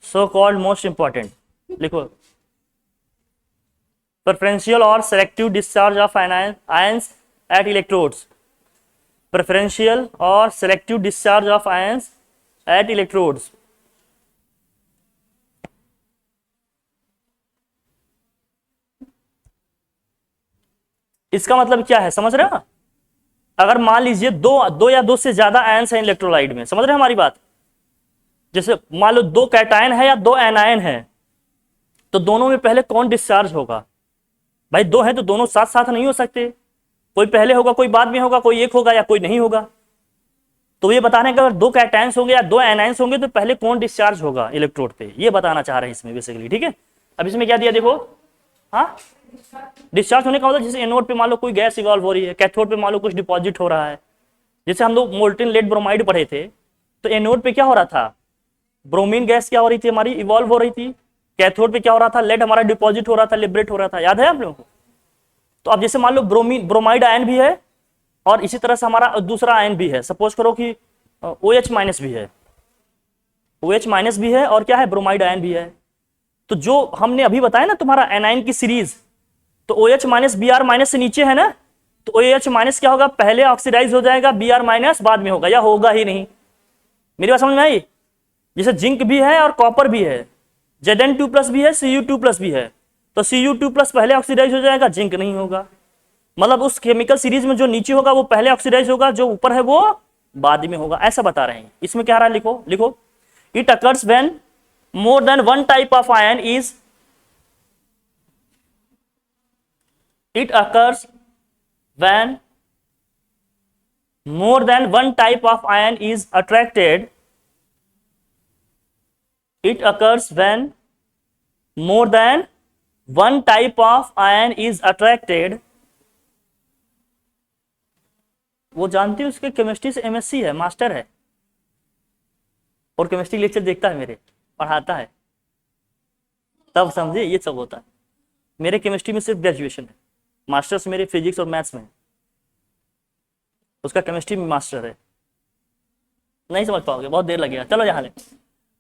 सो कॉल्ड मोस्ट इंपॉर्टेंट, लिखो प्रेफरेंशियल और selective discharge of ions at electrodes, preferential or selective discharge of ions at electrodes. इसका मतलब क्या है, समझ रहे हो? अगर मान लीजिए दो या दो से ज्यादा आयन्स हैं इलेक्ट्रोलाइट में, समझ रहे हैं हमारी बात? जैसे मान लो दो कैटायन है या दो एनायन है, तो दोनों में पहले कौन डिस्चार्ज होगा? भाई दो है तो दोनों साथ साथ नहीं हो सकते, कोई पहले होगा कोई बाद में होगा, कोई एक होगा या कोई नहीं होगा। तो ये बता रहे हैं कि अगर दो कैटायन्स होंगे या दो एनायन्स होंगे तो पहले कौन डिस्चार्ज होगा इलेक्ट्रोड पे, ये बताना चाह रहे हैं इसमें बेसिकली। ठीक है, अब इसमें क्या दिया देखो, हाँ डिस्चार्ज होने का मतलब जैसे एनोड पे मान लो कोई गैस इवॉल्व हो रही है, कैथोड पे मान लो कुछ डिपॉजिट हो रहा है। जैसे हम लोग मोल्टेन लेड ब्रोमाइड पढ़े थे, तो एनोड पे क्या हो रहा था, ब्रोमीन गैस क्या हो रही थी हमारी, इवॉल्व हो रही थी। कैथोड पे क्या हो रहा था, लेड हमारा डिपॉजिट हो रहा था, लिबरेट हो रहा था, याद है आप लोगों को? तो अब जैसे मान लो ब्रोमाइड आयन भी है और इसी तरह से हमारा दूसरा आयन भी है, सपोज करो कि OH माइनस भी है, OH माइनस भी है और क्या है, ब्रोमाइड आयन भी है। तो जो हमने अभी बताया ना तुम्हारा एनाइन की सीरीज, तो OH माइनस Br माइनस से नीचे है ना, तो OH माइनस क्या होगा, पहले ऑक्सीडाइज हो जाएगा, Br माइनस बाद में होगा, या होगा ही नहीं। मेरी बात समझ में आई? जैसे जिंक भी है और कॉपर भी है, Zn2+ भी है, Cu2+ भी है, तो Cu2+ पहले ऑक्सीडाइज हो जाएगा, जिंक नहीं होगा। मतलब उस केमिकल सीरीज में जो नीचे होगा वो पहले ऑक्सीडाइज होगा, जो ऊपर है वो बाद में होगा, ऐसा बता रहे हैं। इसमें क्या आ रहा है, लिखो लिखो, it occurs when more than one type of ion is, it occurs when more than one type of ion is attracted, it occurs when more than one type of ion is attracted। वो जानती है, उसके chemistry से MSc है, master है, और chemistry lecture देखता है मेरे, पढ़ाता है, तब समझे ये सब होता है। मेरे केमिस्ट्री में सिर्फ ग्रेजुएशन है, मास्टर्स मेरे फिजिक्स और मैथ्स में, उसका केमिस्ट्री में मास्टर है। नहीं समझ पाओगे, बहुत देर लगेगा, चलो यहाँ ले।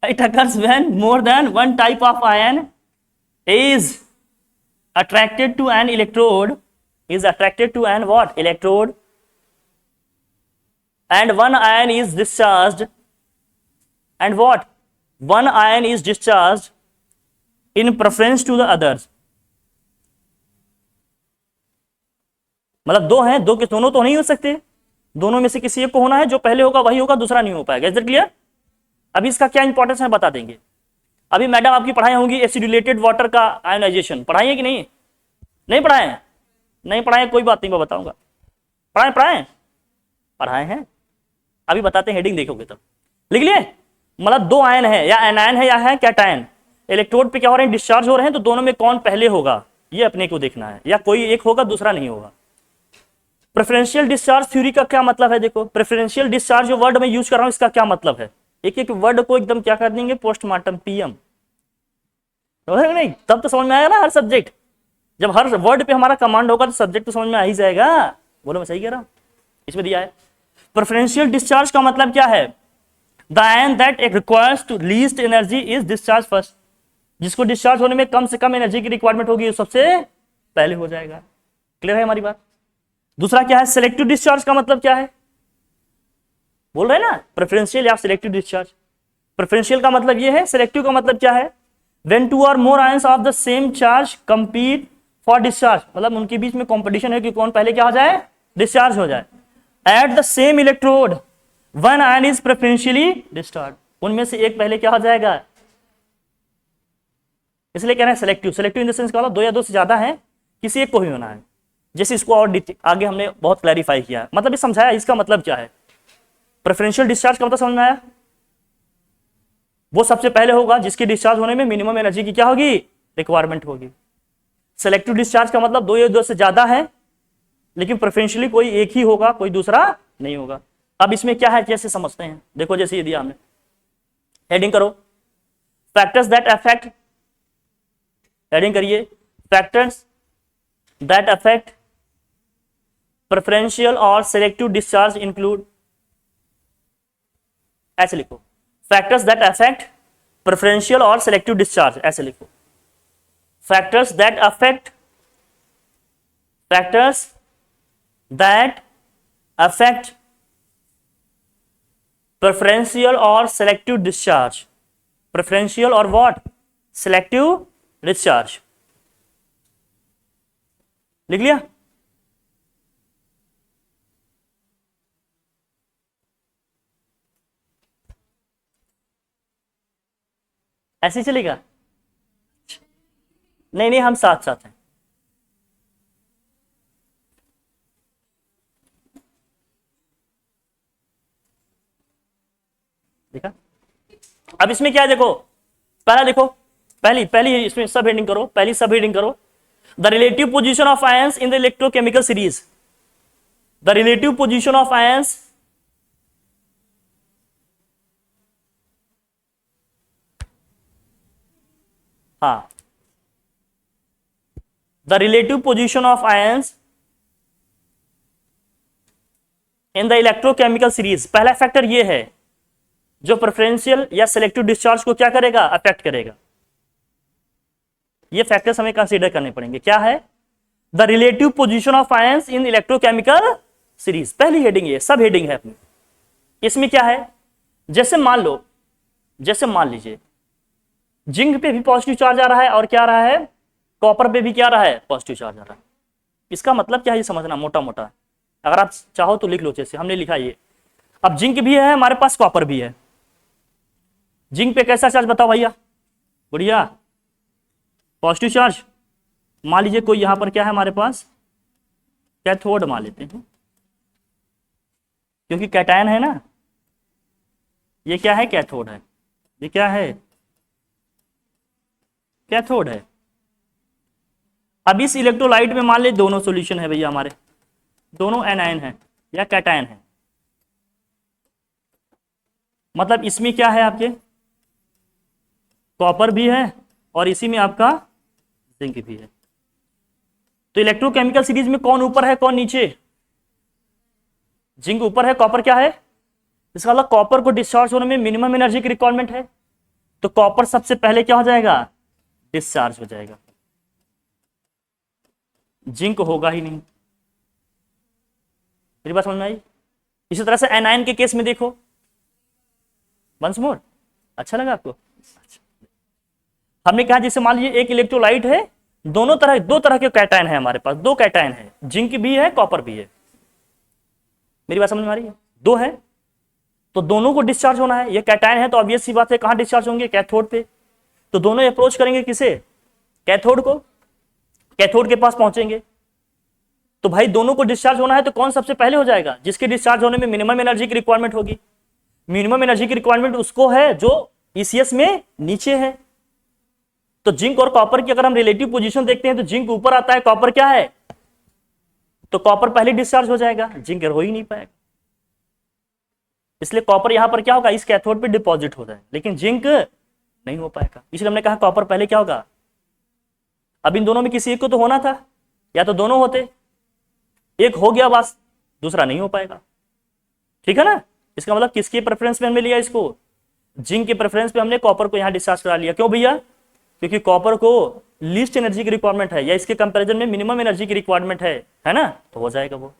It occurs when more than one type of ion is attracted to an electrode, is attracted to an what, electrode, and one ion is discharged, and what, one ion is discharged in preference to the others. मतलब दो हैं, दो के दोनों तो नहीं हो सकते, दोनों में से किसी एक को होना है, जो पहले होगा वही होगा, दूसरा नहीं हो पाएगा। Is that clear? अभी इसका क्या इंपॉर्टेंस है बता देंगे। अभी मैडम आपकी पढ़ाई होंगी एसिडुलेटेड वाटर का आयोनाइजेशन, पढ़ाई है कि नहीं? नहीं पढ़ाए? नहीं पढ़ाए, कोई बात नहीं, मैं बताऊंगा। पढ़ाए हैं, अभी बताते हैं, हेडिंग देखोगे तब। लिख लिए? मतलब दो आयन है, या एनायन है या है कैटायन, इलेक्ट्रोड पे क्या हो रहे हैं, डिस्चार्ज हो रहे हैं, तो दोनों में कौन पहले होगा ये अपने को देखना है, या कोई एक होगा दूसरा नहीं होगा। प्रेफरेंशियल डिस्चार्ज थ्योरी का क्या मतलब है, देखो प्रेफरेंशियल डिस्चार्ज जो वर्ड में यूज कर रहा हूं इसका क्या मतलब है, एक एक वर्ड को एकदम क्या कर देंगे, पोस्टमार्टम PM, नहीं तब तो समझ में आएगा ना हर सब्जेक्ट। जब हर वर्ड पे हमारा कमांड होगा तो सब्जेक्ट तो समझ में आ ही जाएगा। बोलो मैं सही कह रहा हूं? इसमें दिया है प्रेफरेंशियल डिस्चार्ज का मतलब क्या है, the ion that requires to least energy is discharge first, जिसको डिस्चार्ज होने में कम से कम एनर्जी की रिक्वायरमेंट होगी सबसे पहले हो जाएगा। क्लियर है हमारी बात? दूसरा क्या है, सिलेक्टिव डिस्चार्ज का मतलब क्या है, बोल रहे हैं ना प्रेफरेंशियल या सिलेक्टिव डिस्चार्ज। प्रेफरेंशियल का मतलब ये है, सिलेक्टिव का मतलब क्या है, when two or more ions of the same charge compete for discharge, मतलब उनके बीच में कंपटीशन है कि कौन पहले क्या हो जाए, डिस्चार्ज हो जाए। At the same electrode one ion is preferentially discharge, उनमें से एक पहले क्या हो जाएगा, इसलिए कह रहे हैं selective. Selective in the sense का मतलब दो या दो से ज्यादा है, किसी एक को ही होना है। जैसे इसको और आगे हमने बहुत क्लैरिफाई किया, मतलब ये समझाया इसका मतलब क्या है। प्रेफरेंशियल डिस्चार्ज का मतलब समझ में आया, वो सबसे पहले होगा जिसके डिस्चार्ज होने में मिनिमम एनर्जी की क्या होगी, रिक्वायरमेंट होगी। सेलेक्टिव डिस्चार्ज का मतलब दो या दो से ज्यादा है, लेकिन प्रेफरेंशियली कोई एक ही होगा, कोई दूसरा नहीं होगा। अब इसमें क्या है कैसे समझते हैं, देखो जैसे ये दिया हमने, हेडिंग करो फैक्टर्स दैट अफेक्ट, हेडिंग करिए फैक्टर्स दैट अफेक्ट प्रेफरेंशियल और सेलेक्टिव डिस्चार्ज इंक्लूड, ऐसे लिखो फैक्टर्स दैट अफेक्ट प्रेफरेंशियल और सेलेक्टिव डिस्चार्ज, ऐसे लिखो factors that affect, factors that affect preferential और सेलेक्टिव डिस्चार्ज, प्रेफरेंशियल और व्हाट, सेलेक्टिव डिस्चार्ज। लिख लिया? ऐसे चलेगा? नहीं नहीं, हम साथ साथ हैं। देखा? अब इसमें क्या है देखो, पहला देखो, पहली पहली इसमें सब हेडिंग करो, पहली सब हेडिंग करो, the relative position of ions in the electrochemical series, the relative position of ions हाँ, the relative position of ions in the electrochemical series. पहला फैक्टर ये है जो प्रेफरेंशियल या सिलेक्टिव डिस्चार्ज को क्या करेगा, अफेक्ट करेगा। ये फैक्टर्स हमें कंसीडर करने पड़ेंगे। क्या है? The relative position of ions in electrochemical series, पहली हेडिंग है, सब हेडिंग है अपनी। इसमें क्या है, जैसे मान लो, जैसे मान लीजिए जिंक पे भी पॉजिटिव चार्ज आ रहा है और क्या आ रहा है, कॉपर पे भी क्या आ रहा है, पॉजिटिव चार्ज आ रहा है। इसका मतलब क्या है ये समझना मोटा मोटा, अगर आप चाहो तो लिख लो, जैसे हमने लिखा ये। अब जिंक भी है हमारे पास, कॉपर भी है। जिंक पे कैसा चार्ज बताओ भैया, बढ़िया पॉजिटिव चार्ज। मान लीजिए कोई यहां पर क्या है हमारे पास, कैथोड मान लेते हैं, क्योंकि कैटायन है ना, ये क्या है, कैथोड है, ये क्या है, कैथोड है। अब इस इलेक्ट्रोलाइट में मान ले दोनों सॉल्यूशन है भैया हमारे, दोनों एनायन है या कैटायन है, मतलब इसमें क्या है आपके, कॉपर भी है और इसी में आपका जिंक भी है। तो इलेक्ट्रोकेमिकल सीरीज में कौन ऊपर है कौन नीचे, जिंक ऊपर है, कॉपर क्या है। इसका मतलब कॉपर को डिस्चार्ज होने में मिनिमम एनर्जी की रिक्वायरमेंट है, तो कॉपर सबसे पहले क्या हो जाएगा, डिस्चार्ज हो जाएगा, जिंक होगा ही नहीं। मेरी बात समझ में आई? इसी तरह से एनायन के केस में देखो, वंस मोर, अच्छा लगा आपको? हमने कहा जैसे मान लीजिए एक इलेक्ट्रोलाइट है, दोनों तरह, दो तरह के कैटायन है हमारे पास, दो कैटायन है, जिंक भी है कॉपर भी है। मेरी बात समझ में आ रही है? दो है तो दोनों को डिस्चार्ज होना है, ये कैटायन है तो ऑब्वियस सी बात है कहां डिस्चार्ज होंगे, कैथोड पे। तो दोनों अप्रोच करेंगे किसे, कैथोड को, कैथोड के पास पहुंचेंगे। तो भाई दोनों को डिस्चार्ज होना है तो कौन सबसे पहले हो जाएगा, जिसके डिस्चार्ज होने में मिनिमम एनर्जी की रिक्वायरमेंट होगी। मिनिमम एनर्जी की रिक्वायरमेंट उसको है जो ईसीएस में नीचे है। तो जिंक और कॉपर की अगर हम रिलेटिव पोजीशन देखते हैं तो जिंक ऊपर आता है, कॉपर क्या है, तो कॉपर पहले डिस्चार्ज हो जाएगा, जिंक हो ही नहीं पाएगा। इसलिए कॉपर यहां पर क्या होगा, इस कैथोड पे डिपॉजिट हो जाए, लेकिन जिंक नहीं हो पाएगा। इसलिए हमने कहा कॉपर पहले क्या होगा। अब इन दोनों में किसी एक को तो होना था, या तो दोनों होते, एक हो गया बस, दूसरा नहीं हो पाएगा, ठीक है ना। इसका मतलब किसके प्रेफरेंस में हमने लिया इसको, जिंक के प्रेफरेंस पे हमने कॉपर को यहां डिस्चार्ज करा लिया। क्यों भैया, क्योंकि कॉपर को लीस्ट एनर्जी की रिक्वायरमेंट है, या इसके कंपैरिजन में मिनिमम एनर्जी की रिक्वायरमेंट है ना, तो हो जाएगा वो।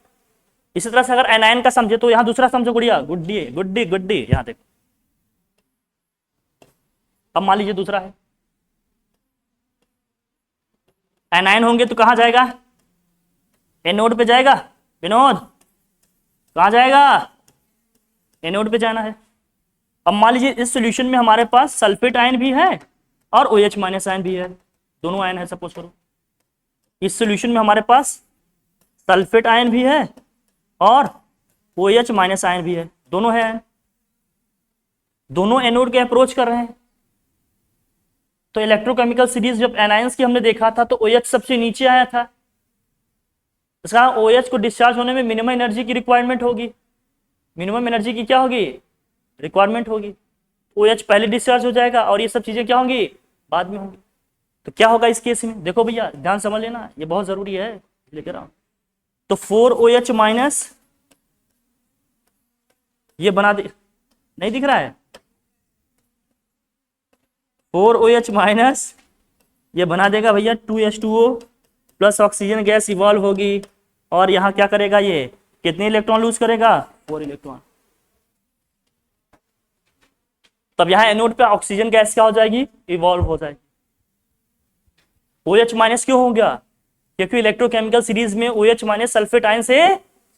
इसी तरह से अगर एनायन का समझे तो यहां दूसरा समझो, गुड़िया गुड्डी गुड्डी गुड्डी, यहां देखो। अब मान लीजिए दूसरा है, एनायन होंगे तो कहां जाएगा, एनोड पे जाएगा। विनोद कहां जाएगा, एनोड पे जाना है। अब मान लीजिए इस सॉल्यूशन में हमारे पास सल्फेट आयन भी है और OH माइनस आयन भी है, दोनों आयन है सपोज करो। इस सॉल्यूशन में हमारे पास सल्फेट आयन भी है और OH माइनस आयन भी है, दोनों है आयन, दोनों एनोड के अप्रोच कर रहे हैं। तो इलेक्ट्रोकेमिकल सीरीज जब एनायंस की हमने देखा था तो OH सबसे नीचे आया था, इसका OH को डिस्चार्ज होने में मिनिमम एनर्जी की रिक्वायरमेंट होगी। मिनिमम एनर्जी की क्या होगी, रिक्वायरमेंट होगी। OH पहले डिस्चार्ज हो जाएगा और ये सब चीजें क्या होंगी, बाद में होंगी। तो क्या होगा इस केस में, देखो भैया ध्यान समझ लेना, ये बहुत जरूरी है, लेकर आओ। तो 4OH माइनस ये बना दे, नहीं दिख रहा है, 4OH माइनस ये बना देगा भैया 2H2O plus oxygen gas evolve होगी और यहाँ क्या करेगा, ये कितने इलेक्ट्रॉन लूज करेगा, 4 इलेक्ट्रॉन। तब यहाँ एनोड पे ऑक्सीजन गैस क्या हो जाएगी, इवॉल्व हो जाएगी। OH माइनस क्यों हो गया, क्योंकि इलेक्ट्रोकेमिकल सीरीज में OH माइनस सल्फेट आयन से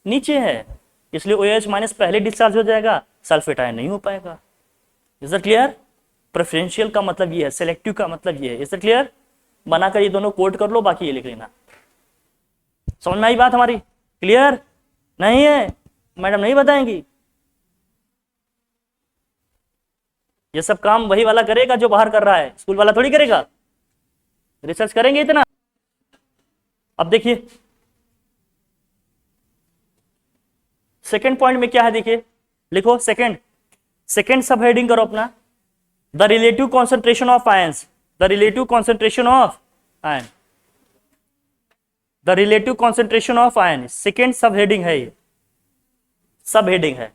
नीचे है, इसलिए OH माइनस पहले डिस्चार्ज हो जाएगा, सल्फेट आयन नहीं हो पाएगा। Is that clear? प्रेफरेंशियल का मतलब ये है, सेलेक्टिव का मतलब ये है। Is that clear? बनाकर ये दोनों कोड कर लो, बाकी ये लिख लेना। समझ में आई बात हमारी? क्लियर? नहीं है? मैडम नहीं बताएंगी? ये सब काम वही वाला करेगा जो बाहर कर रहा है, स्कूल वाला थोड़ी करेगा। रिसर्च करेंगे इतना। अब देखिए सेकंड पॉइंट में क्या है, देखिए लिखो सेकंड सब हेडिंग करो अपना, the relative concentration of ions, the relative concentration of ion, the relative concentration of ion, second सब हेडिंग है, ये सब हेडिंग है,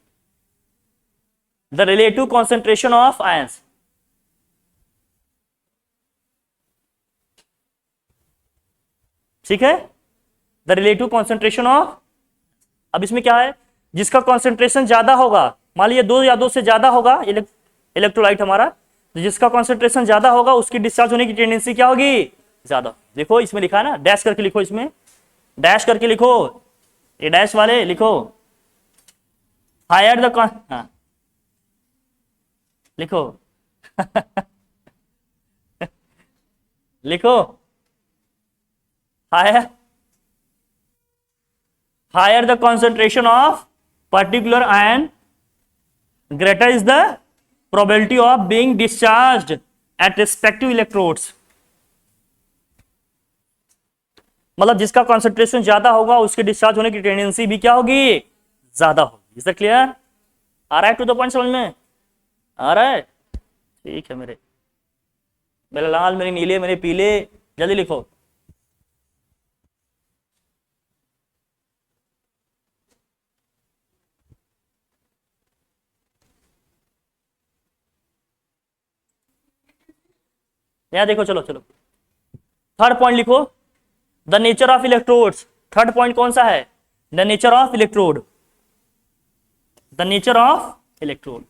the relative concentration of ions. ठीक है, द रिलेटिव कॉन्सेंट्रेशन ऑफ। अब इसमें क्या है, जिसका कॉन्सेंट्रेशन ज्यादा होगा, मान लीजिए 2 या 2 से ज्यादा होगा इलेक्ट्रोलाइट हमारा, तो जिसका कॉन्सेंट्रेशन ज्यादा होगा उसकी डिस्चार्ज होने की टेंडेंसी क्या होगी, ज्यादा। देखो इसमें लिखा है ना, डैश करके लिखो, इसमें डैश करके लिखो, ये डैश वाले लिखो, हायर द हाँ लिखो लिखो higher the concentration of particular ion, greater is the probability of being discharged at respective electrodes। मतलब जिसका कॉन्सेंट्रेशन ज्यादा होगा उसके डिस्चार्ज होने की टेंडेंसी भी क्या होगी, ज्यादा होगी। Is that clear? आ रहा है टू द पॉइंट, समझ में आ रहा है? ठीक है, मेरे लाल, मेरे नीले, मेरे पीले, जल्दी लिखो। यहां देखो, चलो चलो थर्ड पॉइंट लिखो, the nature of electrodes. Third point कौन सा है, the nature of electrode, the nature of electrode.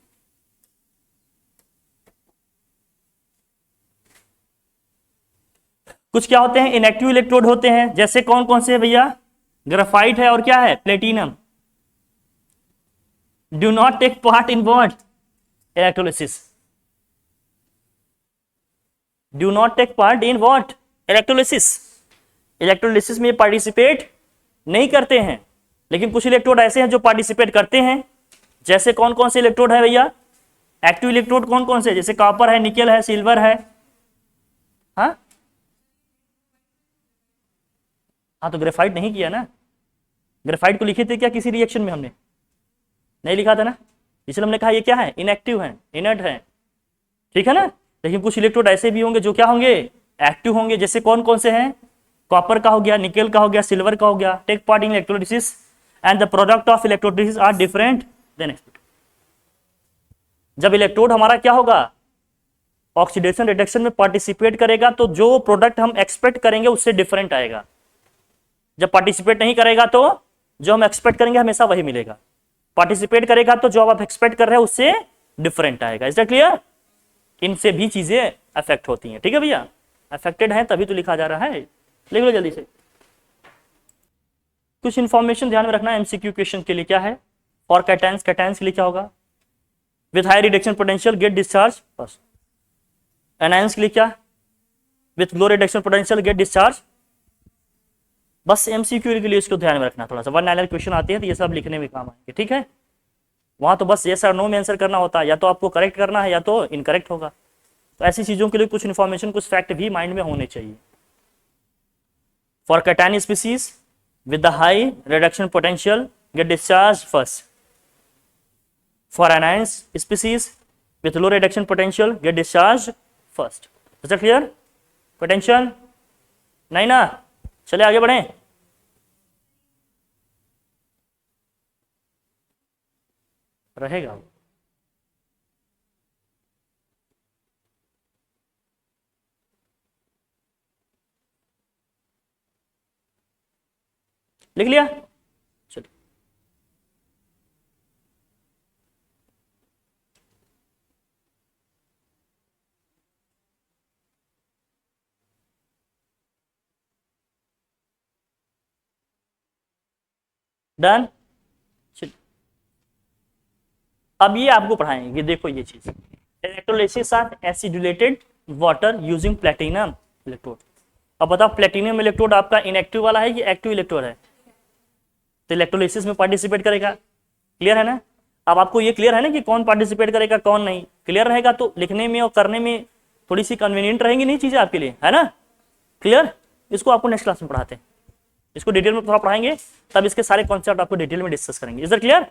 कुछ क्या होते हैं, इनएक्टिव इलेक्ट्रोड होते हैं, जैसे कौन कौन से है भैया, ग्राफाइट है और क्या है, platinum. Do not take part in what, electrolysis. Do not take part in what, electrolysis. Electrolysis में पार्टिसिपेट नहीं करते हैं, लेकिन कुछ इलेक्ट्रोड ऐसे हैं जो पार्टिसिपेट करते हैं। जैसे कौन कौन से इलेक्ट्रोड है भैया, एक्टिव इलेक्ट्रोड कौन कौन से, जैसे कॉपर है, निकल है, सिल्वर है। हाँ हाँ, तो ग्रेफाइट नहीं किया ना, ग्रेफाइट को लिखे थे क्या किसी रिएक्शन में, हमने नहीं लिखा था ना, इसलिए हमने कहा ये क्या है, इनएक्टिव है, इनर्ट है। ठीक है ना, लेकिन कुछ इलेक्ट्रोड ऐसे भी होंगे जो क्या होंगे, एक्टिव होंगे। जैसे कौन कौन से हैं, कॉपर का हो गया, निकल का हो गया, सिल्वर का हो गया। Take part in electrolysis and the product of electrolysis are different than expected. जब इलेक्ट्रोड हमारा क्या होगा, ऑक्सीडेशन रिडक्शन में पार्टिसिपेट करेगा, तो जो प्रोडक्ट हम एक्सपेक्ट करेंगे उससे डिफरेंट आएगा। जब पार्टिसिपेट नहीं करेगा तो जो हम एक्सपेक्ट करेंगे हमेशा वही मिलेगा, पार्टिसिपेट करेगा तो जो आप एक्सपेक्ट कर रहे हैं उससे डिफरेंट आएगा। Is that clear? इनसे भी चीजें अफेक्ट होती हैं। ठीक है भैया, अफेक्टेड है तभी तो लिखा जा रहा है, लिख लो जल्दी से। कुछ इंफॉर्मेशन ध्यान में रखना एमसीक्यू क्वेश्चन के लिए। क्या है, फॉर कैटायंस, कैटायंस के लिए क्या होगा, with high reduction potential get discharge first. Anions के लिए क्या, with low reduction potential get discharge. बस एमसीक्यू के लिए इसको ध्यान में रखना थोड़ा सा, 1 लाइनर क्वेश्चन आते हैं तो ये सब लिखने में काम आएंगे। ठीक है, वहां तो बस यस और नो में आंसर करना होता है, या तो आपको करेक्ट करना है या तो इनकरेक्ट होगा। तो ऐसी चीजों के लिए कुछ इन्फॉर्मेशन, कुछ फैक्ट भी माइंड में होने चाहिए। For cation species with the high reduction potential get discharged first. For anion species with low reduction potential get discharged first. Is that clear? Potential नहीं ना, चले आगे बढ़े। रहेगा लिख लिया? चलिए, डन। अब ये आपको पढ़ाएंगे, देखो ये चीज, electrolysis of acidulated water using platinum electrode. अब बताओ प्लेटिनम इलेक्ट्रोड आपका इनएक्टिव वाला है कि एक्टिव इलेक्ट्रोड है? तो इलेक्ट्रोलिसिस में पार्टिसिपेट करेगा, क्लियर है ना? अब आपको ये क्लियर है ना कि कौन पार्टिसिपेट करेगा कौन नहीं? क्लियर रहेगा तो लिखने में और करने में थोड़ी सी कन्वीनियंट रहेंगी नहीं चीजें आपके लिए, है ना? क्लियर? इसको आपको नेक्स्ट क्लास में पढ़ाते हैं, इसको डिटेल में थोड़ा पढ़ाएंगे, तब इसके सारे कॉन्सेप्ट आपको डिटेल में डिस्कस करेंगे। Is that clear?